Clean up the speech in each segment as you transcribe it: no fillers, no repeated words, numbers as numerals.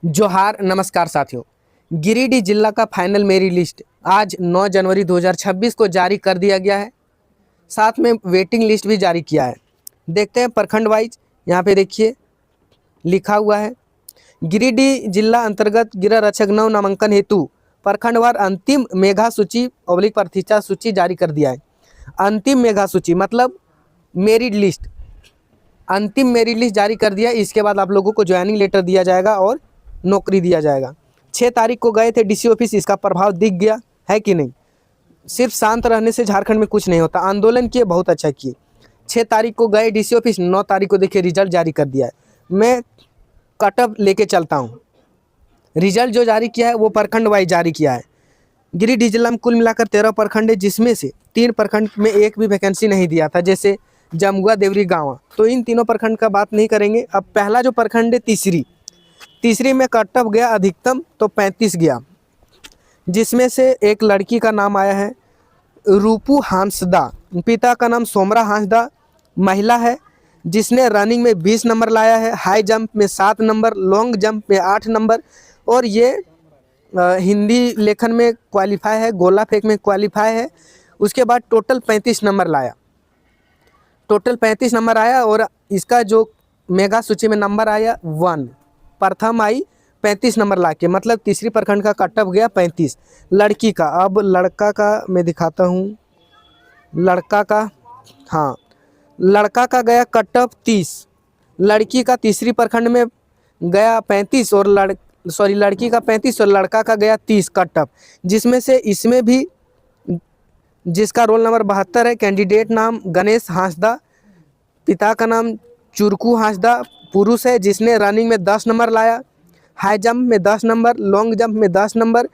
जोहार नमस्कार साथियों। गिरिडीह जिला का फाइनल मेरिट लिस्ट आज 9 जनवरी 2026 को जारी कर दिया गया है। साथ में वेटिंग लिस्ट भी जारी किया है। देखते हैं प्रखंड वाइज। यहाँ पे देखिए लिखा हुआ है, गिरिडीह जिला अंतर्गत गिरा रक्षक नव नामांकन हेतु प्रखंडवार अंतिम मेघा सूची / प्रतीक्षा सूची जारी कर दिया है। अंतिम मेघा सूची मतलब मेरिट लिस्ट, अंतिम मेरिट लिस्ट जारी कर दिया। इसके बाद आप लोगों को ज्वाइनिंग लेटर दिया जाएगा और नौकरी दिया जाएगा। 6 तारीख को गए थे डीसी ऑफिस, इसका प्रभाव दिख गया है कि नहीं। सिर्फ शांत रहने से झारखंड में कुछ नहीं होता। आंदोलन किए, बहुत अच्छा किए। 6 तारीख को गए डीसी ऑफिस, 9 तारीख को देखिए रिजल्ट जारी कर दिया है। मैं कटअप लेके चलता हूँ। रिजल्ट जो जारी किया है वो प्रखंड वाइज जारी किया है। गिरिडीह जिला में कुल मिलाकर 13 प्रखंड है, जिसमें से 3 प्रखंड में एक भी वैकेंसी नहीं दिया था, जैसे जमुआ, देवरी, गाँव। तो इन तीनों प्रखंड का बात नहीं करेंगे। अब पहला जो प्रखंड है तीसरी में कटअप गया अधिकतम तो 35 गया, जिसमें से एक लड़की का नाम आया है रूपू हांसदा, पिता का नाम सोमरा हांसदा, महिला है, जिसने रनिंग में 20 नंबर लाया है, हाई जंप में 7 नंबर, लॉन्ग जंप में 8 नंबर, और ये हिंदी लेखन में क्वालिफाई है, गोला फेंक में क्वालिफाई है। उसके बाद टोटल 35 नंबर लाया, टोटल 35 नंबर आया। और इसका जो मेगा सूची में नंबर आया 1, प्रथम आई 35 नंबर लाके, मतलब तीसरी प्रखंड का कटअप गया 35। लड़की का, अब लड़का का मैं दिखाता हूँ। लड़का का, हाँ, लड़का का गया कटअप 30, लड़की का तीसरी प्रखंड में गया 35 और लड़की का 35 और लड़का का गया 30 कटअप, जिसमें से इसमें भी जिसका रोल नंबर 72 है, कैंडिडेट नाम गणेश हांसदा, पिता का नाम चुरकू हांसदा, पुरुष है, जिसने रनिंग में 10 नंबर लाया, हाई जंप में 10 नंबर, लॉन्ग जंप में 10 नंबर,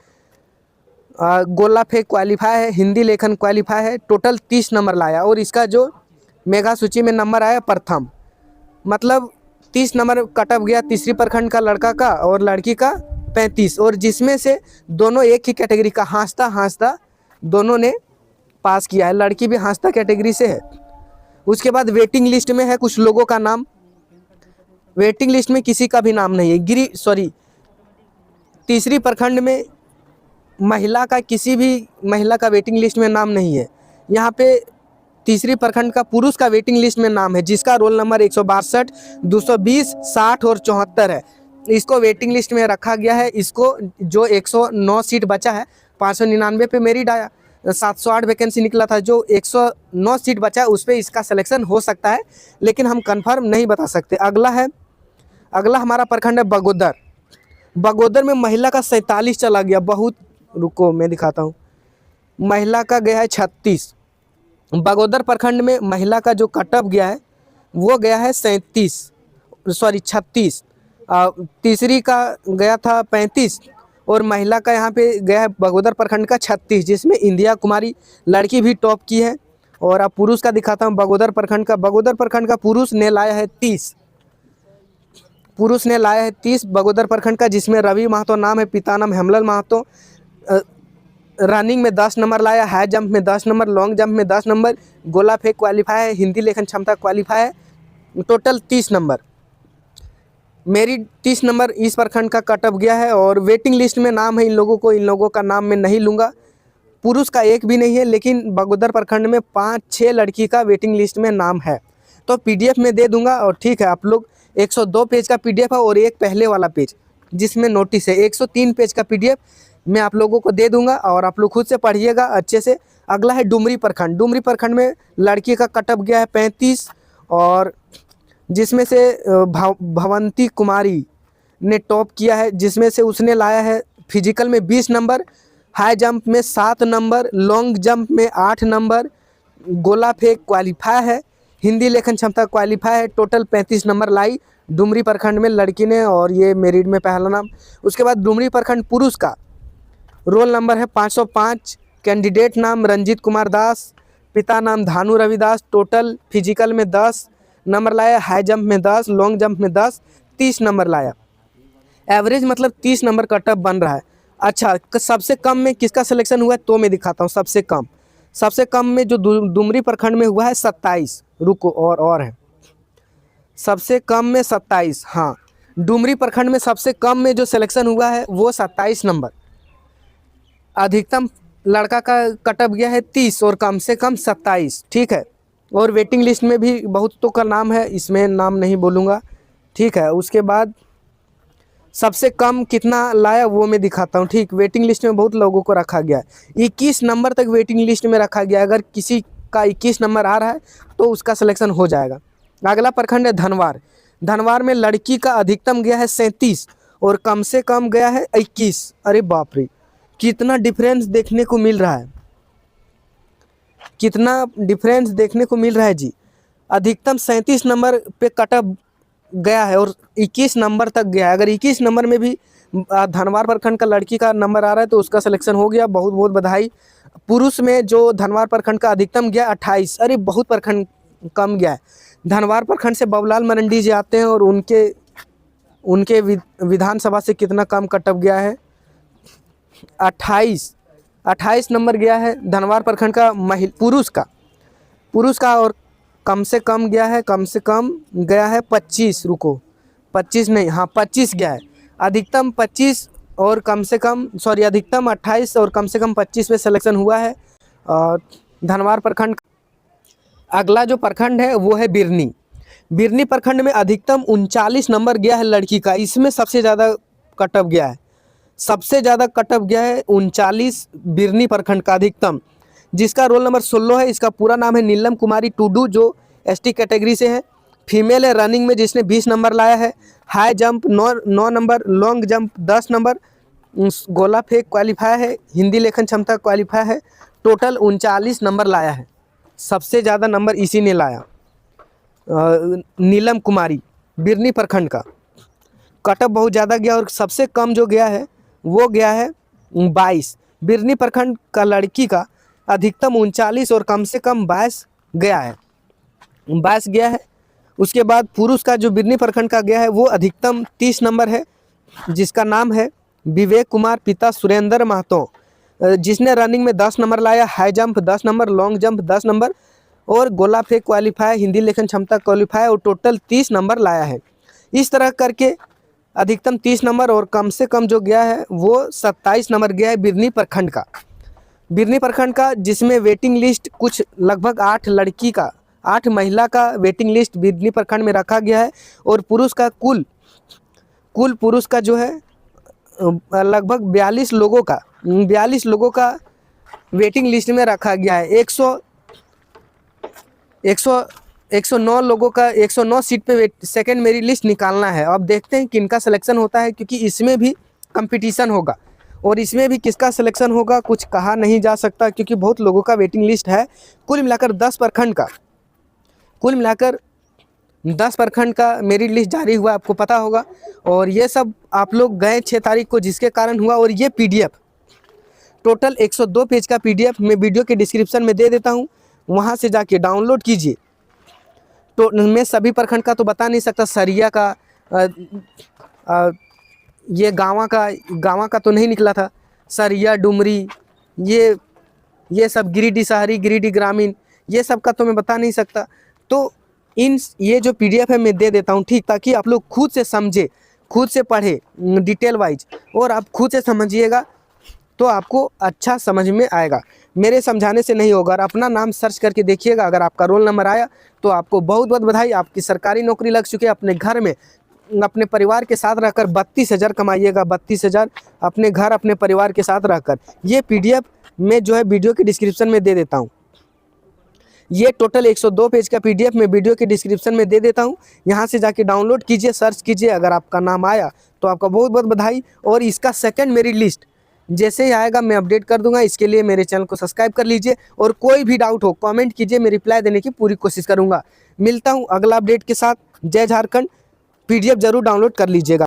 गोला फेंक क्वालिफाई है, हिंदी लेखन क्वालिफाई है, टोटल 30 नंबर लाया। और इसका जो मेगा सूची में नंबर आया प्रथम, मतलब 30 नंबर कटअप गया तीसरी प्रखंड का लड़का का और लड़की का 35, और जिसमें से दोनों एक ही कैटेगरी का हांसदा दोनों ने पास किया है। लड़की भी हांसदा कैटेगरी से है। उसके बाद वेटिंग लिस्ट में है कुछ लोगों का नाम, वेटिंग लिस्ट में किसी का भी नाम नहीं है। तीसरी प्रखंड में महिला का, किसी भी महिला का वेटिंग लिस्ट में नाम नहीं है। यहाँ पे तीसरी प्रखंड का पुरुष का वेटिंग लिस्ट में नाम है, जिसका रोल नंबर 162, 220, 60 और 74 है। इसको वेटिंग लिस्ट में रखा गया है। इसको जो 109 सीट बचा है, 599 पे मेरिट आया, 708 वैकेंसी निकला था, जो 109 सीट बचा है उस पर इसका सिलेक्शन हो सकता है, लेकिन हम कंफर्म नहीं बता सकते। अगला हमारा प्रखंड है बगोदर। बगोदर में महिला का 47 चला गया, बहुत, रुको मैं दिखाता हूँ। महिला का गया है 36। बगोदर प्रखंड में महिला का जो कटअप गया है वो गया है 36। तीसरी का गया था 35 और महिला का यहाँ पे गया है बगोदर प्रखंड का 36, जिसमें इंदिरा कुमारी लड़की भी टॉप की है। और अब पुरुष का दिखाता हूँ। बगोदर प्रखंड का पुरुष ने लाया है 30, बगोदर प्रखंड का, जिसमें रवि महतो नाम है, पिता नाम हेमलाल महतो। रनिंग में 10 नंबर लाया, हाई जंप में 10 नंबर, लॉन्ग जंप में 10 नंबर, गोला फेंक क्वालिफाई है, हिंदी लेखन क्षमता क्वालिफाई है, टोटल 30 नंबर। मेरी 30 नंबर इस प्रखंड का कटअप गया है। और वेटिंग लिस्ट में नाम है इन लोगों का नाम मैं नहीं लूँगा। पुरुष का एक भी नहीं है, लेकिन बगोदर प्रखंड में 5-6 लड़की का वेटिंग लिस्ट में नाम है। तो PDF में दे दूंगा। और ठीक है, आप लोग 102 पेज का PDF है और एक पहले वाला पेज जिसमें नोटिस है, 103 पेज का PDF मैं आप लोगों को दे दूंगा, और आप लोग खुद से पढ़िएगा अच्छे से। अगला है डुमरी प्रखंड में लड़की का कटअप गया है 35, और जिसमें से भवंती कुमारी ने टॉप किया है, जिसमें से उसने लाया है फिजिकल में 20 नंबर, हाई जंप में 7 नंबर, लॉन्ग जंप में 8 नंबर, गोला फेंक क्वालिफाई है, हिंदी लेखन क्षमता क्वालिफाई है, टोटल 35 नंबर लाई डुमरी प्रखंड में लड़की ने, और ये मेरिट में पहला नाम। उसके बाद डुमरी प्रखंड पुरुष का रोल नंबर है 505, कैंडिडेट नाम रंजीत कुमार दास, पिता नाम धानु रविदास, टोटल फिजिकल में 10 नंबर लाया, हाई जंप में 10, लॉन्ग जंप में 10, 30 नंबर लाया। एवरेज मतलब 30 नंबर कटअप बन रहा है। अच्छा, सबसे कम में किसका सिलेक्शन हुआ है तो मैं दिखाता हूँ। सबसे कम में जो डुमरी प्रखंड में हुआ है 27, रुको और है, सबसे कम में 27, हाँ, डुमरी प्रखंड में सबसे कम में जो सिलेक्शन हुआ है वो 27 नंबर। अधिकतम लड़का का कटअप गया है 30 और कम से कम 27, ठीक है। और वेटिंग लिस्ट में भी बहुतों का नाम है, इसमें नाम नहीं बोलूँगा, ठीक है। उसके बाद सबसे कम कितना लाया वो मैं दिखाता हूँ, ठीक। वेटिंग लिस्ट में बहुत लोगों को रखा गया है, 21 नंबर तक वेटिंग लिस्ट में रखा गया है। अगर किसी का 21 नंबर आ रहा है तो उसका सिलेक्शन हो जाएगा। अगला प्रखंड है धनवार। धनवार में लड़की का अधिकतम गया है 37 और कम से कम गया है 21। अरे बाप रे, कितना डिफरेंस देखने को मिल रहा है, कितना डिफरेंस देखने को मिल रहा है जी। अधिकतम 37 नंबर पे कटअप गया है और 21 नंबर तक गया है। अगर 21 नंबर में भी धनवार प्रखंड का लड़की का नंबर आ रहा है तो उसका सिलेक्शन हो गया, बहुत बहुत बधाई। पुरुष में जो धनवार प्रखंड का अधिकतम गया 28, अरे बहुत प्रखंड कम गया है। धनवार प्रखंड से बाबूलाल मरंडी जी आते हैं और उनके विधानसभा से कितना कम कटअप गया है, 28 नंबर गया है धनवार प्रखंड का पुरुष का। और कम से कम गया है, कम से कम गया है 25, रुको 25 नहीं, हाँ 25 गया है। अधिकतम 25 और कम से कम, सॉरी, अधिकतम 28 और कम से कम 25 में सिलेक्शन हुआ है और धनवार प्रखंड। अगला जो प्रखंड है वो है बिरनी। बिरनी प्रखंड में अधिकतम 39 नंबर गया है लड़की का, इसमें सबसे ज़्यादा कटअप गया है, सबसे ज़्यादा कटअप गया है 39 बिरनी प्रखंड का अधिकतम, जिसका रोल नंबर 16 है। इसका पूरा नाम है नीलम कुमारी टुडू, जो एसटी कैटेगरी से है। फीमेल है, रनिंग में जिसने 20 नंबर लाया है। High jump 9 number, long jump 10 number, गोला फेंक क्वालिफाई है, हिंदी लेखन क्षमता क्वालिफाई है। टोटल 39 नंबर लाया है, सबसे ज़्यादा नंबर इसी ने लाया, नीलम कुमारी। बिरनी प्रखंड का कटअप बहुत ज़्यादा गया और सबसे कम जो गया है वो गया है 22। बिरनी प्रखंड का लड़की का अधिकतम 39 और कम से कम 22 गया है, 22 गया है। उसके बाद पुरुष का जो बिरनी प्रखंड का गया है वो अधिकतम 30 नंबर है, जिसका नाम है विवेक कुमार पिता सुरेंद्र महतो, जिसने रनिंग में 10 नंबर लाया, high jump 10 number, long jump 10 number और गोला फेंक क्वालिफाई, हिंदी लेखन क्षमता क्वालिफाई और टोटल 30 नंबर लाया है। इस तरह करके अधिकतम 30 नंबर और कम से कम जो गया है वो 27 नंबर गया है बिरनी प्रखंड का। बिरनी प्रखंड का जिसमें वेटिंग लिस्ट कुछ लगभग 8 महिला का वेटिंग लिस्ट बिरनी प्रखंड में रखा गया है और पुरुष का कुल पुरुष का जो है लगभग 42 लोगों का वेटिंग लिस्ट में रखा गया है। 109 लोगों का 109 सीट पे सेकंड मेरिट लिस्ट निकालना है। अब देखते हैं किनका सिलेक्शन होता है, क्योंकि इसमें भी कंपटीशन होगा और इसमें भी किसका सिलेक्शन होगा कुछ कहा नहीं जा सकता, क्योंकि बहुत लोगों का वेटिंग लिस्ट है। कुल मिलाकर 10 प्रखंड का मेरिट लिस्ट जारी हुआ, आपको पता होगा। और ये सब आप लोग गए 6 तारीख को, जिसके कारण हुआ। और ये PDF टोटल 102 पेज का PDF मैं वीडियो के डिस्क्रिप्शन में दे देता हूँ, वहाँ से जाके डाउनलोड कीजिए। तो मैं सभी प्रखंड का तो बता नहीं सकता, सरिया का ये गाँव का तो नहीं निकला था, सरिया, डुमरी, ये सब गिरिडीह शहरी, गिरिडीह ग्रामीण, ये सब का तो मैं बता नहीं सकता। तो ये जो PDF है मैं दे देता हूँ, ठीक, ताकि आप लोग खुद से समझे, खुद से पढ़े डिटेल वाइज, और आप खुद से समझिएगा तो आपको अच्छा समझ में आएगा। मेरे समझाने से नहीं होगा। और अपना नाम सर्च करके देखिएगा, अगर आपका रोल नंबर आया तो आपको बहुत बहुत बधाई, आपकी सरकारी नौकरी लग चुकी है। अपने घर में अपने परिवार के साथ रहकर 32,000 कमाइएगा, 32,000 अपने घर अपने परिवार के साथ रहकर। ये PDF मैं जो है वीडियो के डिस्क्रिप्शन में दे देता हूँ। ये टोटल 102 पेज का PDF मैं वीडियो के डिस्क्रिप्शन में दे देता हूँ, यहाँ से जाके डाउनलोड कीजिए, सर्च कीजिए। अगर आपका नाम आया तो आपका बहुत बहुत बधाई। और इसका सेकंड मेरिट लिस्ट जैसे ही आएगा मैं अपडेट कर दूंगा। इसके लिए मेरे चैनल को सब्सक्राइब कर लीजिए और कोई भी डाउट हो कमेंट कीजिए, मैं रिप्लाई देने की पूरी कोशिश करूंगा। मिलता हूं अगला अपडेट के साथ। जय झारखंड। PDF जरूर डाउनलोड कर लीजिएगा।